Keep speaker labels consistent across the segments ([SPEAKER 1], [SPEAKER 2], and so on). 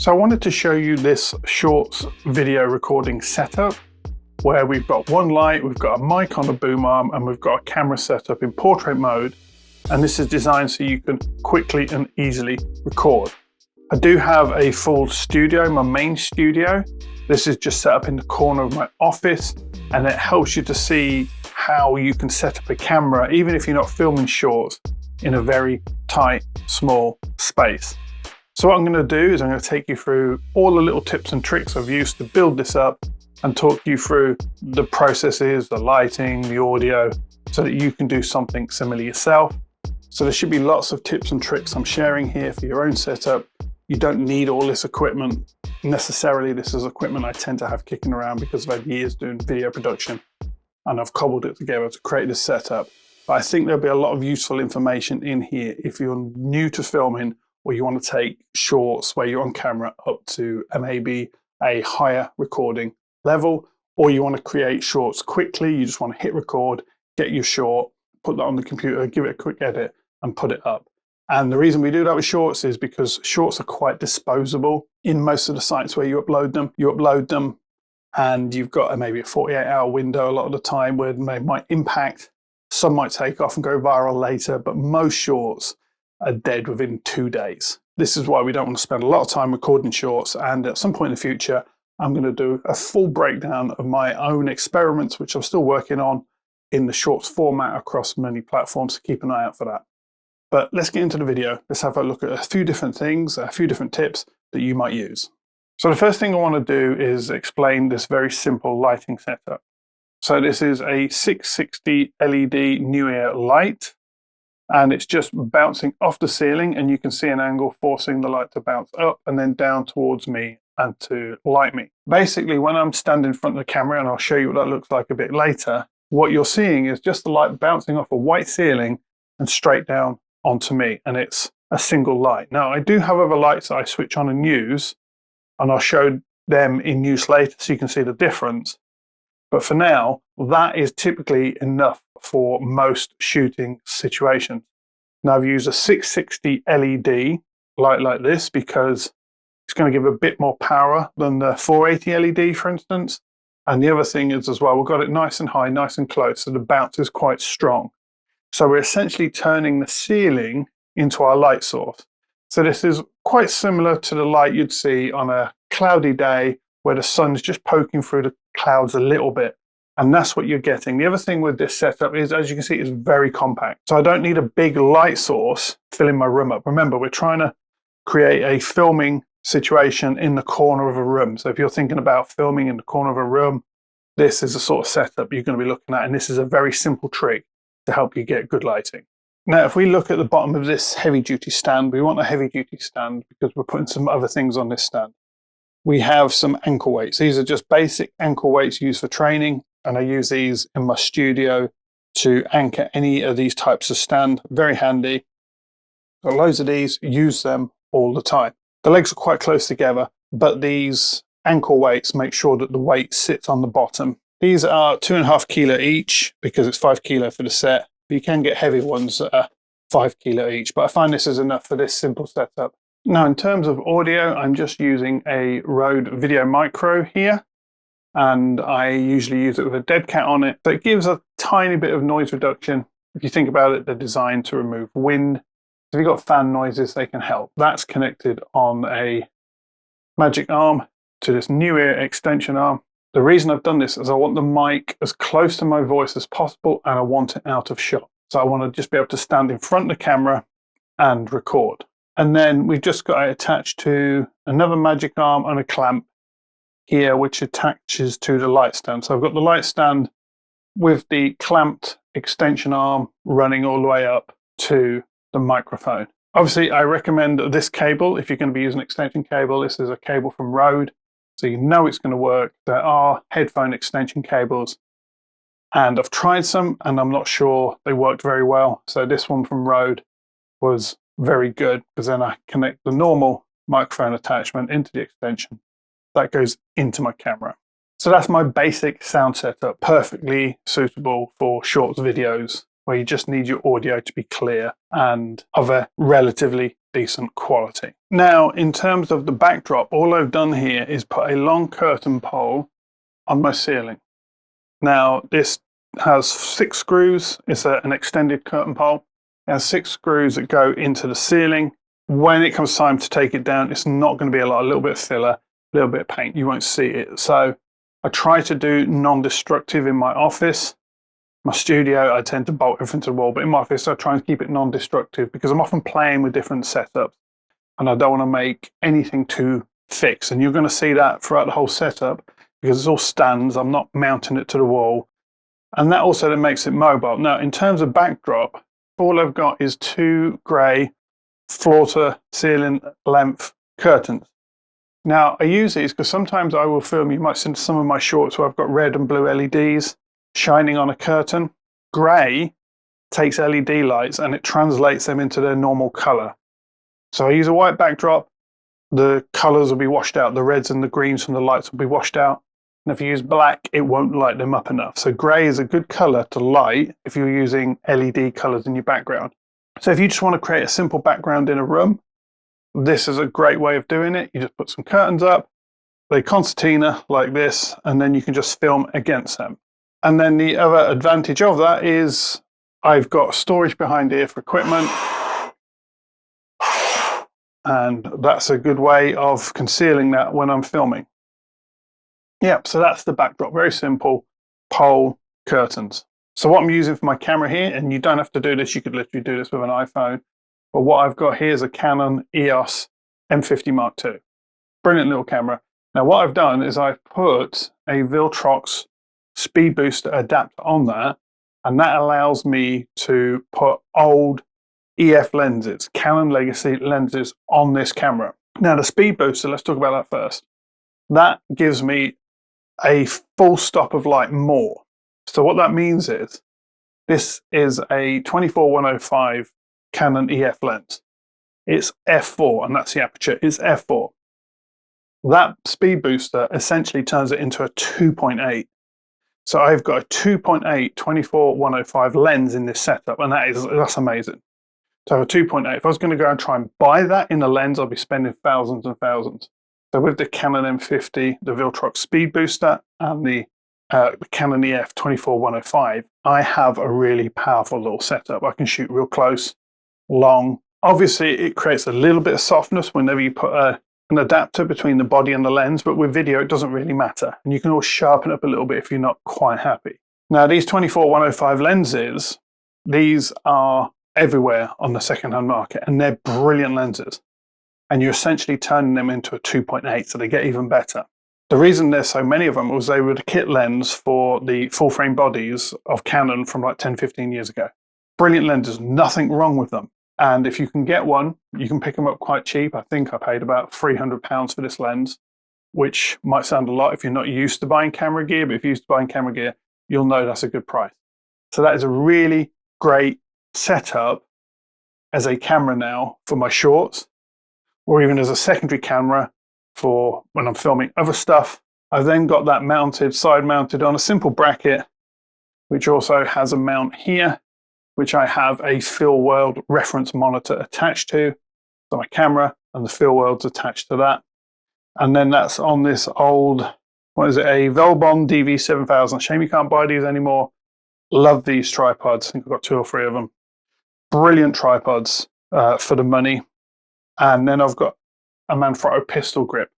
[SPEAKER 1] So I wanted to show you this shorts video recording setup where we've got one light, we've got a mic on a boom arm, and we've got a camera set up in portrait mode. And this is designed so you can quickly and easily record. I do have a full studio, my main studio. This is just set up in the corner of my office, and it helps you to see how you can set up a camera, even if you're not filming shorts, in a very tight, small space. So what I'm going to do is I'm going to take you through all the little tips and tricks I've used to build this up and talk you through the processes, the lighting, the audio, so that you can do something similar yourself. So there should be lots of tips and tricks I'm sharing here for your own setup. You don't need all this equipment necessarily. This is equipment I tend to have kicking around because I've had years doing video production and I've cobbled it together to create this setup. But I think there'll be a lot of useful information in here if you're new to filming or you want to take shorts where you're on camera up to maybe a higher recording level, or you want to create shorts quickly. You just want to hit record, get your short, put that on the computer, give it a quick edit and put it up. And the reason we do that with shorts is because shorts are quite disposable. In most of the sites where you upload them and you've got maybe a 48-hour window a lot of the time where they might impact. Some might take off and go viral later, but most shorts are dead within 2 days. This is why we don't want to spend a lot of time recording shorts, and at some point in the future, I'm going to do a full breakdown of my own experiments, which I'm still working on in the shorts format across many platforms, so keep an eye out for that. But let's get into the video. Let's have a look at a few different things, a few different tips that you might use. So the first thing I want to do is explain this very simple lighting setup. So this is a 660 LED Neewer light, and it's just bouncing off the ceiling, and you can see an angle forcing the light to bounce up and then down towards me and to light me. Basically, when I'm standing in front of the camera, and I'll show you what that looks like a bit later, what you're seeing is just the light bouncing off a white ceiling and straight down onto me, and it's a single light. Now, I do have other lights that I switch on and use, and I'll show them in use later so you can see the difference. But for now, that is typically enough for most shooting situations. Now, I've used a 660 LED light like this because it's going to give a bit more power than the 480 LED, for instance. And the other thing is as well, we've got it nice and high, nice and close, so the bounce is quite strong. So we're essentially turning the ceiling into our light source. So this is quite similar to the light you'd see on a cloudy day where the sun's just poking through the clouds a little bit. And that's what you're getting. The other thing with this setup is, as you can see, it's very compact. So I don't need a big light source filling my room up. Remember, we're trying to create a filming situation in the corner of a room. So if you're thinking about filming in the corner of a room, this is the sort of setup you're going to be looking at. And this is a very simple trick to help you get good lighting. Now, if we look at the bottom of this heavy-duty stand, we want a heavy-duty stand because we're putting some other things on this stand. We have some ankle weights. These are just basic ankle weights used for training, and I use these in my studio to anchor any of these types of stand. Very handy. Got loads of these, use them all the time. The legs are quite close together, but these ankle weights make sure that the weight sits on the bottom. These are 2.5 kilo each because it's 5 kilo for the set. But you can get heavy ones that are 5 kilo each, but I find this is enough for this simple setup. Now, in terms of audio, I'm just using a RØDE VideoMicro here, and I usually use it with a dead cat on it. So it gives a tiny bit of noise reduction. If you think about it, they're designed to remove wind. If you've got fan noises, they can help. That's connected on a Magic Arm to this Neewer Extension Arm. The reason I've done this is I want the mic as close to my voice as possible, and I want it out of shot. So I want to just be able to stand in front of the camera and record. And then we've just got it attached to another Magic Arm and a clamp here, which attaches to the light stand. So I've got the light stand with the clamped extension arm running all the way up to the microphone. Obviously, I recommend this cable if you're going to be using an extension cable. This is a cable from RØDE, so you know it's going to work. There are headphone extension cables, and I've tried some, and I'm not sure they worked very well. So this one from RØDE was very good, because then I connect the normal microphone attachment into the extension. That goes into my camera. So that's my basic sound setup, perfectly suitable for shorts videos where you just need your audio to be clear and of a relatively decent quality. Now, in terms of the backdrop, all I've done here is put a long curtain pole on my ceiling. Now, this has 6 screws. It's an extended curtain pole. It has 6 screws that go into the ceiling. When it comes time to take it down, it's not going to be a little bit of filler, a little bit of paint. You won't see it. So I try to do non-destructive in my office. My studio, I tend to bolt everything to the wall, but in my office, I try and keep it non-destructive because I'm often playing with different setups and I don't want to make anything too fixed. And you're going to see that throughout the whole setup because it's all stands. I'm not mounting it to the wall. And that also then makes it mobile. Now, in terms of backdrop, all I've got is 2 grey floor to ceiling length curtains. Now, I use these because sometimes I will film, you might see some of my shorts where I've got red and blue LEDs shining on a curtain. Grey takes LED lights and it translates them into their normal color. So I use a white backdrop, the colors will be washed out, the reds and the greens from the lights will be washed out. And if you use black, it won't light them up enough. So grey is a good color to light if you're using LED colors in your background. So if you just want to create a simple background in a room, this is a great way of doing it. You just put some curtains up, they concertina like this, and then you can just film against them. And then the other advantage of that is I've got storage behind here for equipment. And that's a good way of concealing that when I'm filming. Yeah, so that's the backdrop. Very simple, pole, curtains. So what I'm using for my camera here, and you don't have to do this, you could literally do this with an iPhone. But what I've got here is a Canon EF-EOS M50 Mk. Brilliant little camera. Now what I've done is I've put a Viltrox speed booster adapter on that, and that allows me to put old EF lenses, Canon legacy lenses on this camera. Now the speed booster, let's talk about that first. That gives me a full stop of light more. So what that means is this is a 24-105 Canon EF lens. It's f4 and that's the aperture, it's f4. That speed booster essentially turns it into a 2.8. So I've got a 2.8 24-105 lens in this setup, and that's amazing. So a 2.8, if I was going to go and try and buy that in a lens, I'd be spending thousands and thousands. So with the Canon M50, the Viltrox speed booster, and the Canon EF 24-105, I have a really powerful little setup. I can shoot real close, long. Obviously, it creates a little bit of softness whenever you put an adapter between the body and the lens, but with video, it doesn't really matter. And you can always sharpen up a little bit if you're not quite happy. Now, these 24-105 lenses, these are everywhere on the second-hand market, and they're brilliant lenses. And you're essentially turning them into a 2.8, so they get even better. The reason there's so many of them was they were the kit lens for the full-frame bodies of Canon from like 10, 15 years ago. Brilliant lenses, nothing wrong with them. And if you can get one, you can pick them up quite cheap. I think I paid about £300 for this lens, which might sound a lot if you're not used to buying camera gear, but if you're used to buying camera gear, you'll know that's a good price. So that is a really great setup as a camera now for my shorts, or even as a secondary camera for when I'm filming other stuff. I've then got that mounted, side mounted on a simple bracket, which also has a mount here, which I have a Feelworld reference monitor attached to. So my camera and the Feelworld's attached to that. And then that's on this old, what is it, a Velbon DV7000. Shame you can't buy these anymore. Love these tripods. I think I've got 2 or 3 of them. Brilliant tripods for the money. And then I've got a Manfrotto Pistol Grip.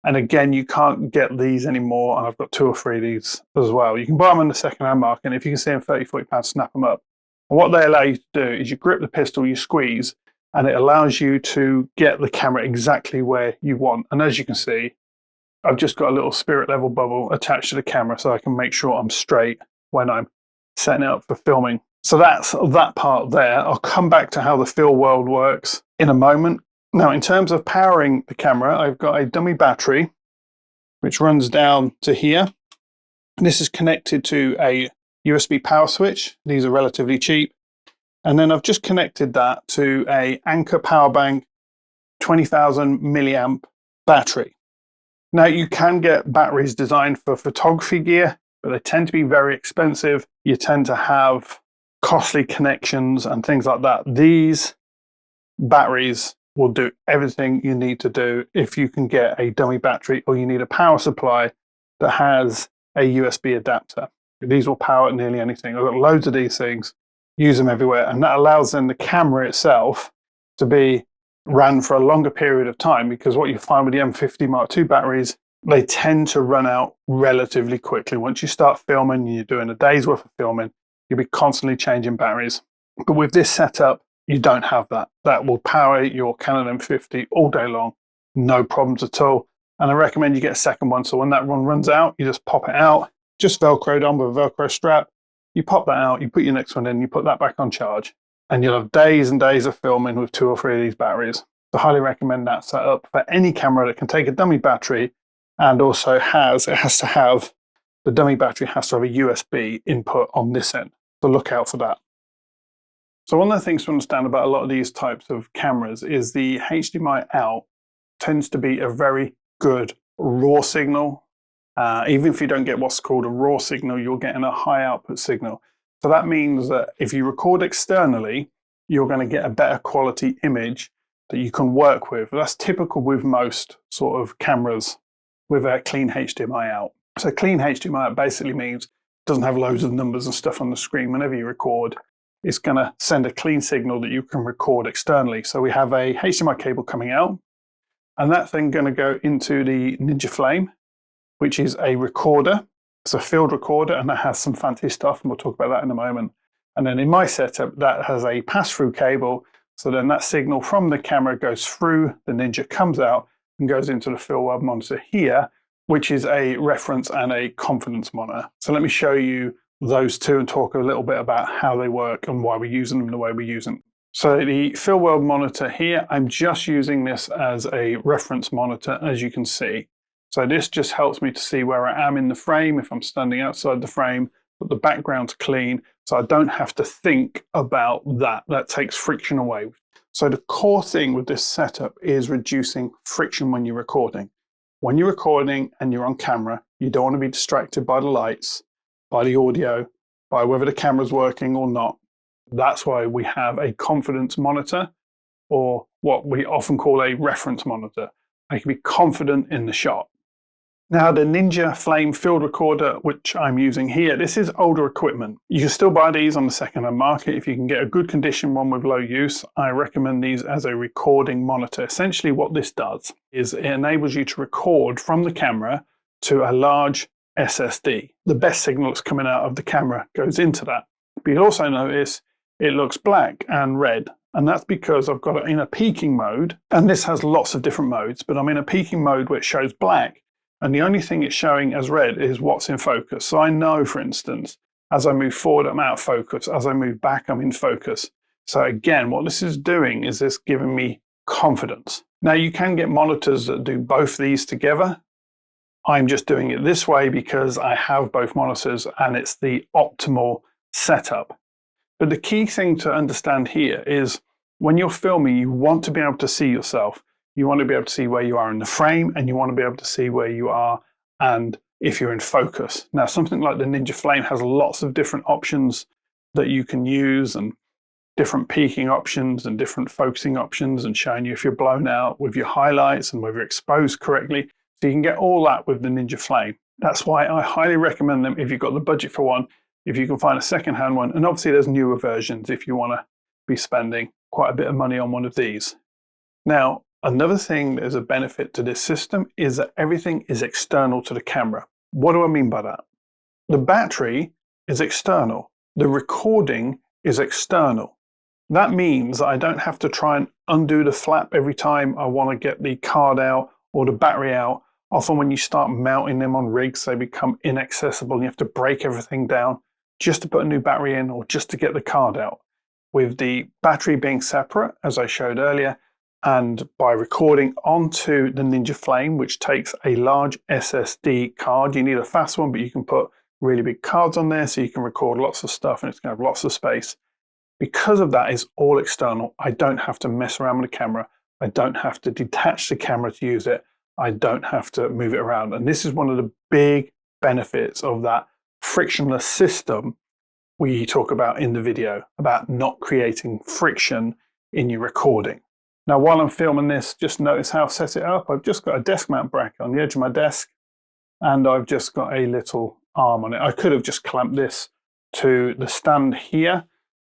[SPEAKER 1] And again, you can't get these anymore. And I've got 2 or 3 of these as well. You can buy them in the second-hand market. And if you can see them 30, 40 pounds, snap them up. And what they allow you to do is you grip the pistol, you squeeze, and it allows you to get the camera exactly where you want. And as you can see, I've just got a little spirit level bubble attached to the camera so I can make sure I'm straight when I'm setting it up for filming. So that's that part there. I'll come back to how the Feelworld works in a moment. Now, in terms of powering the camera, I've got a dummy battery, which runs down to here. And this is connected to a USB power switch. These are relatively cheap. And then I've just connected that to a Anker power bank 20,000 milliamp battery. Now you can get batteries designed for photography gear, but they tend to be very expensive. You tend to have costly connections and things like that. These batteries will do everything you need to do if you can get a dummy battery or you need a power supply that has a USB adapter. These will power nearly anything. I've got loads of these things, use them everywhere, and that allows then the camera itself to be ran for a longer period of time, because what you find with the M50 Mark II batteries, they tend to run out relatively quickly. Once you start filming, you're doing a day's worth of filming, you'll be constantly changing batteries. But with this setup, you don't have that. That will power your Canon M50 all day long, no problems at all. And I recommend you get a second one, so when that one runs out, you just pop it out, just Velcroed on with a Velcro strap. You pop that out, you put your next one in, you put that back on charge, and you'll have days and days of filming with 2 or 3 of these batteries. So I highly recommend that setup for any camera that can take a dummy battery, and also the dummy battery has to have a USB input on this end. So look out for that. So one of the things to understand about a lot of these types of cameras is the HDMI Out tends to be a very good raw signal. Even if you don't get what's called a raw signal, you're getting a high output signal. So that means that if you record externally, you're going to get a better quality image that you can work with. That's typical with most sort of cameras with a clean HDMI Out. So clean HDMI Out basically means it doesn't have loads of numbers and stuff on the screen. Whenever you record, it's going to send a clean signal that you can record externally. So we have a HDMI cable coming out, and that's then going to go into the Ninja Flame, which is a recorder. It's a field recorder, and that has some fancy stuff, and we'll talk about that in a moment. And then in my setup, that has a pass-through cable, so then that signal from the camera goes through the Ninja, comes out, and goes into the Feelworld Monitor here, which is a reference and a confidence monitor. So let me show you those two and talk a little bit about how they work and why we're using them the way we're using them. So the Feelworld Monitor here, I'm just using this as a reference monitor, as you can see. So this just helps me to see where I am in the frame, if I'm standing outside the frame, but the background's clean, so I don't have to think about that. That takes friction away. So the core thing with this setup is reducing friction when you're recording. When you're recording and you're on camera, you don't want to be distracted by the lights, by the audio, by whether the camera's working or not. That's why we have a confidence monitor, or what we often call a reference monitor. I can be confident in the shot. Now the Ninja Flame field recorder, which I'm using here, this is older equipment. You can still buy these on the second-hand market if you can get a good condition one with low use. I recommend these as a recording monitor. Essentially what this does is it enables you to record from the camera to a large SSD. The best signal that's coming out of the camera goes into that. But you'll also notice it looks black and red, and that's because I've got it in a peaking mode, and this has lots of different modes, but I'm in a peaking mode where it shows black, and the only thing it's showing as red is what's in focus. So I know, for instance, as I move forward, I'm out of focus. As I move back, I'm in focus. So again, what this is doing is this giving me confidence. Now you can get monitors that do both these together. I'm just doing it this way because I have both monitors and it's the optimal setup. But the key thing to understand here is when you're filming, you want to be able to see yourself. You want to be able to see where you are in the frame, and you want to be able to see where you are and if you're in focus. Now, something like the Ninja Flame has lots of different options that you can use, and different peaking options and different focusing options, and showing you if you're blown out with your highlights and whether you're exposed correctly. So you can get all that with the Ninja Flame. That's why I highly recommend them if you've got the budget for one, if you can find a second-hand one. And obviously there's newer versions if you want to be spending quite a bit of money on one of these. Now, another thing that is a benefit to this system is that everything is external to the camera. What do I mean by that? The battery is external. The recording is external. That means that I don't have to try and undo the flap every time I want to get the card out or the battery out. Often when you start mounting them on rigs, they become inaccessible and you have to break everything down just to put a new battery in or just to get the card out. With the battery being separate, as I showed earlier, and by recording onto the Ninja Flame, which takes a large SSD card, you need a fast one, but you can put really big cards on there so you can record lots of stuff and it's going to have lots of space. Because of that, it's all external. I don't have to mess around with the camera. I don't have to detach the camera to use it. I don't have to move it around. And this is one of the big benefits of that frictionless system we talk about in the video, about not creating friction in your recording. Now, while I'm filming this, just notice how I've set it up. I've just got a desk mount bracket on the edge of my desk, and I've just got a little arm on it. I could have just clamped this to the stand here,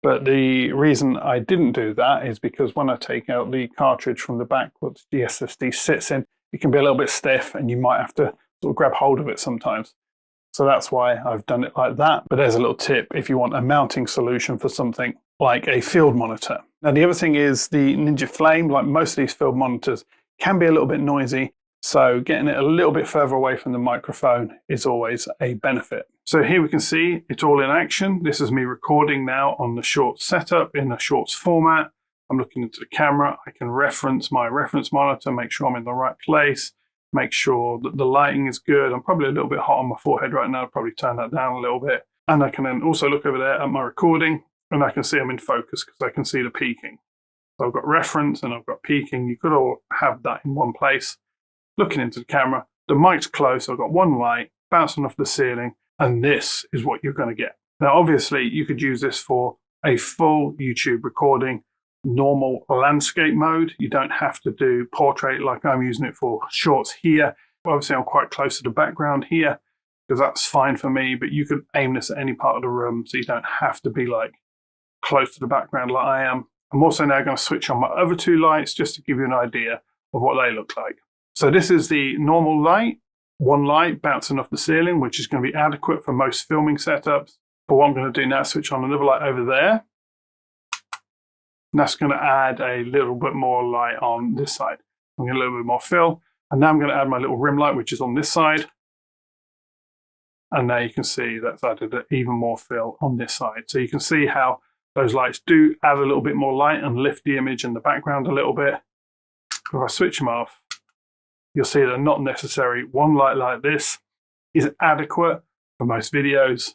[SPEAKER 1] but the reason I didn't do that is because when I take out the cartridge from the back, which the SSD sits in, it can be a little bit stiff and you might have to sort of grab hold of it sometimes. So that's why I've done it like that. But there's a little tip if you want a mounting solution for something like a field monitor. Now, the other thing is the Ninja Flame, like most of these field monitors, can be a little bit noisy. So getting it a little bit further away from the microphone is always a benefit. So here we can see it's all in action. This is me recording now on the short setup in a shorts format. I'm looking into the camera. I can reference my reference monitor, make sure I'm in the right place, make sure that the lighting is good. I'm probably a little bit hot on my forehead right now. I'll probably turn that down a little bit. And I can then also look over there at my recording and I can see I'm in focus because I can see the peaking. So I've got reference and I've got peaking. You could all have that in one place. Looking into the camera, the mic's close, I've got one light bouncing off the ceiling, and this is what you're going to get. Now, obviously, you could use this for a full YouTube recording, normal landscape mode. You don't have to do portrait like I'm using it for shorts here. Obviously, I'm quite close to the background here because that's fine for me, but you could aim this at any part of the room so you don't have to be like close to the background like I am. I'm also now going to switch on my other two lights just to give you an idea of what they look like. So this is the normal light, one light bouncing off the ceiling, which is going to be adequate for most filming setups. But what I'm going to do now is switch on another light over there. And that's going to add a little bit more light on this side. I'm going to get a little bit more fill. And now I'm going to add my little rim light, which is on this side. And now you can see that's added even more fill on this side. So you can see how those lights do add a little bit more light and lift the image in the background a little bit. If I switch them off, you'll see they're not necessary. One light like this is adequate for most videos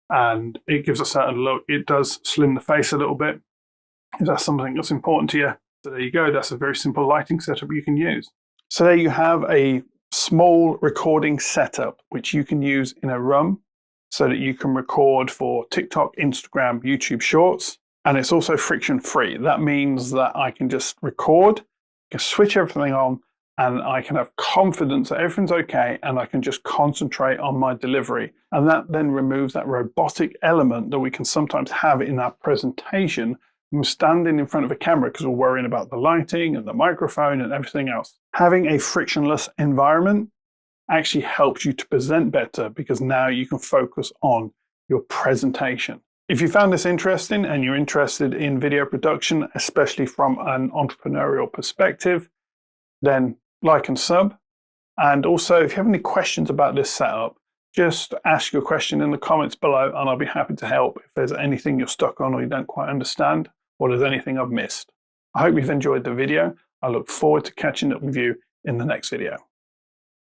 [SPEAKER 1] and it gives a certain look. It does slim the face a little bit if that's something that's important to you. So there you go. That's a very simple lighting setup you can use. So there you have a small recording setup which you can use in a room so that you can record for TikTok, Instagram, YouTube Shorts. And it's also friction free. That means that I can just record, I can switch everything on, and I can have confidence that everything's okay and I can just concentrate on my delivery. And that then removes that robotic element that we can sometimes have in our presentation from standing in front of a camera because we're worrying about the lighting and the microphone and everything else. Having a frictionless environment actually helps you to present better because now you can focus on your presentation. If you found this interesting and you're interested in video production, especially from an entrepreneurial perspective, then like and sub. And also, if you have any questions about this setup, just ask your question in the comments below and I'll be happy to help if there's anything you're stuck on or you don't quite understand or there's anything I've missed. I hope you've enjoyed the video. I look forward to catching up with you in the next video.